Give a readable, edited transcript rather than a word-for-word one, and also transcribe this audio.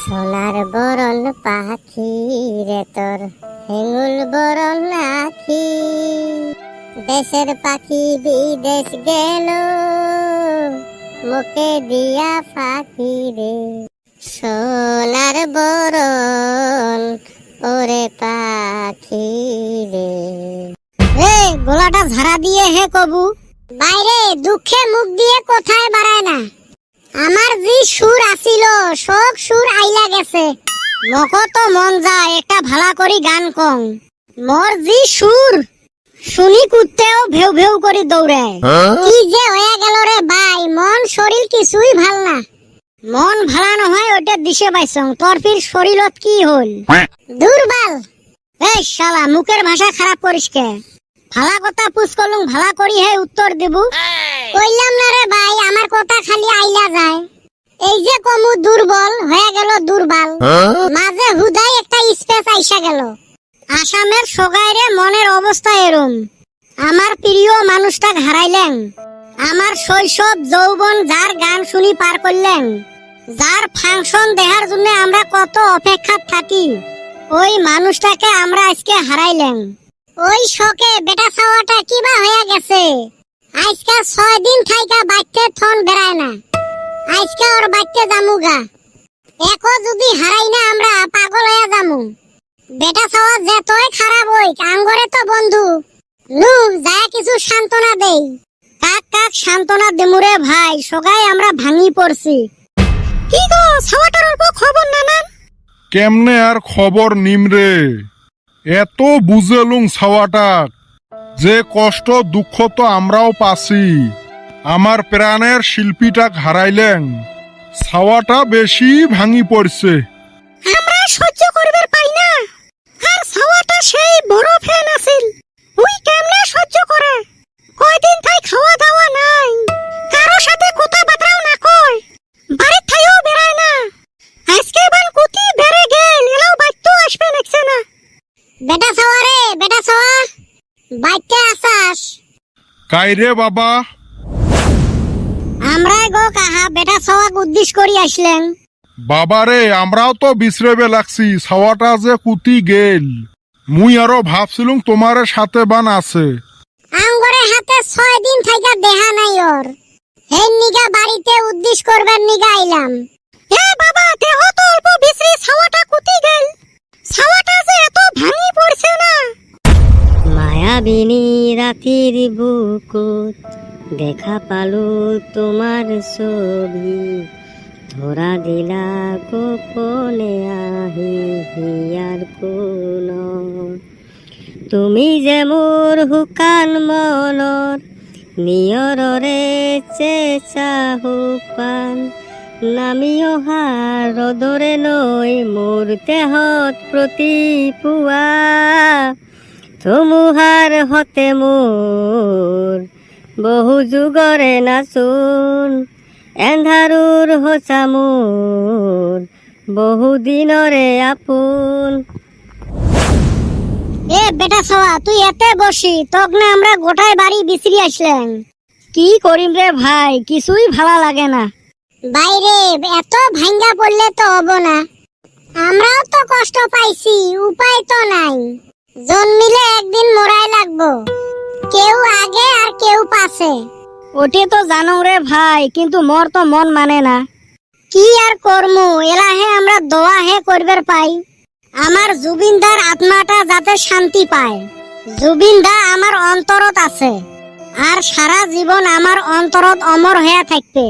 সোনার বরণ পাখি রে তোর হেঙ্গুল বরণ আখি, দেশের পাখি বিদেশ গেল মুখে দিয়া ফাঁকি রে। সোনার বরণ ওরে পাখি রে। গলাটা ঝাড়া দিয়ে হে কবু, বাইরে দুঃখে মুখ দিয়ে কোথায় বাড়ায় না। আমার যে সুর আসিল সব সুর আইলা গেছে। মক তো মন যায় একটা ভালা করি গান কং। মোর যে সুর শুনি কুত্তেও ভেউ ভেউ করে দৌড়ায়। কি যে হয়ে গেল রে ভাই, মন শরীর কিছুই ভাল না। মন ভালা নহয় ওটা দিশে পাইছং, তোর ফির শরীরত কি হল? দুর্বল। এই শালা মুখের ভাষা খারাপ করিস কে? ভালা কথা পুছ করলুম, ভালা করি হে উত্তর দেব। কইলাম না রে ভাই, আমার কথা খালি আইলা যায়। এই যে কমু দুর্বল হয়ে গেল দুর্বল, মাঝে হুদাই একটা স্পেস আইসা গেল। আসামের সগাইরে মনের অবস্থা এরম। আমার প্রিয় মানুষটা হারাইলেন। আমার শৈশব যৌবন যার গান শুনি পার করলেন, যার ফাংশন দেখার জন্য আমরা কত অপেক্ষা থাকি, ওই মানুষটাকে আমরা আজকে হারাইলেন। ওই শোকে বেটা ছাওয়াটা কিবা হয়ে গেছে। আজকে 6 দিন থাইকা বাইতে থন বেড়ায় না। আজকে ওর বাইতে জামুগা। একো যদি হারাই না আমরা পাগল হয়ে যামু। বেটা ছাওয়া যেতই খারাপ হই আঙ্গরে তো বন্ধু। নু যায় কিছু সান্ত্বনা দেই। কাক কাক সান্ত্বনা দেমুরে ভাই, সগাই আমরা ভাঙি পড়ছি। কি গো ছাওয়াটার অল্প খবর নানান? কেমনে আর খবর নিমরে? এত বুঝেলুম ছাওয়াটাক, যে কষ্ট দুঃখ তো আমরাও পাছি। আমার প্রাণের শিল্পীটাক হারাইলেন, ছাওয়াটা বেশি ভাঙি পড়ছে। আমরা সহ্য করবে পাই না। আর ছাওয়াটা সেই বড় ফ্যান আছিল, ওই কেমনে সহ্য করে? কয়দিন তাই খাওয়া দাওয়া নাই, কারো সাথে কথা বার্তাও না কয়, বাড়ির থাইও বেড়ায় না। আজকে বান কুতি বেড়ে গেল, এলাও বাইতো আসবে নাকছে না। বেটা ছাওয়া রে, বেটা ছাওয়া বাইতে আসাস? কাইরে বাবা? আমরাই গো কাহা বেটা ছাওয়াক উদ্দেশ্য করি আসলেন। বাবারে, আমরাও তো বিশ্রেবে লাগছি, ছাওয়াটা যে কুতি গেল। মুই আরো ভাবছিলুম তোমার সাথে বান আছে। আঙ্গরে হাতে 6 দিন থাইকা দেখা নাই ওর। হেন নিগা বাড়িতে উদ্দেশ্য করবার নিগা আইলাম। এ বাবা, দেহ তো অল্প বিশ্রি, ছাওয়াটা কুতি গেল। ছাওয়াটা যে এত ভাঙি পড়ছে না। মায়াবিনী রাতির বুকুত দেখা পালো তোমার ছবি, ধরা দিলা গোপনে আহি হিয়ার কোন। তুমি যে মোর হুকান মনৰ নিয়ৰৰে চেঁচা হুপান, নামি অহা ৰ'দৰে নৈ মোৰ দেহত প্ৰতিপুৱা, ধুমুহাৰ হতে মোৰ বহু যুগৰে নাচোন, এন্ধাৰুৰ হোচা মোৰ বহু দিনৰে আপোন। এ বেটা ছাওয়া, তুই এতে বসি, তোক না আমরা গোটায় বাড়ি বিছরি আসলেন। কি করিম রে ভাই, কিছুই ভালো লাগে না। বাইরে এত ভাঙ্গা পড়লে তো হবো না। আমরাও তো কষ্ট পাইছি, উপায় তো নাই। জন্মিলে একদিন মরাই লাগবো, কেউ আগে আর কেউ পাশে। ওটি তো জানো রে ভাই, কিন্তু মোর তো মন মানে না। কি আর করমু, এলাহে আমরা দোয়া হে করবার পাই। আমার জুবিনদার আত্মাটা যাতে শান্তি পায়। জুবিনদা আমার অন্তরত আছে, আর সারা জীবন আমার অন্তরত অমর হয়ে থাকবে।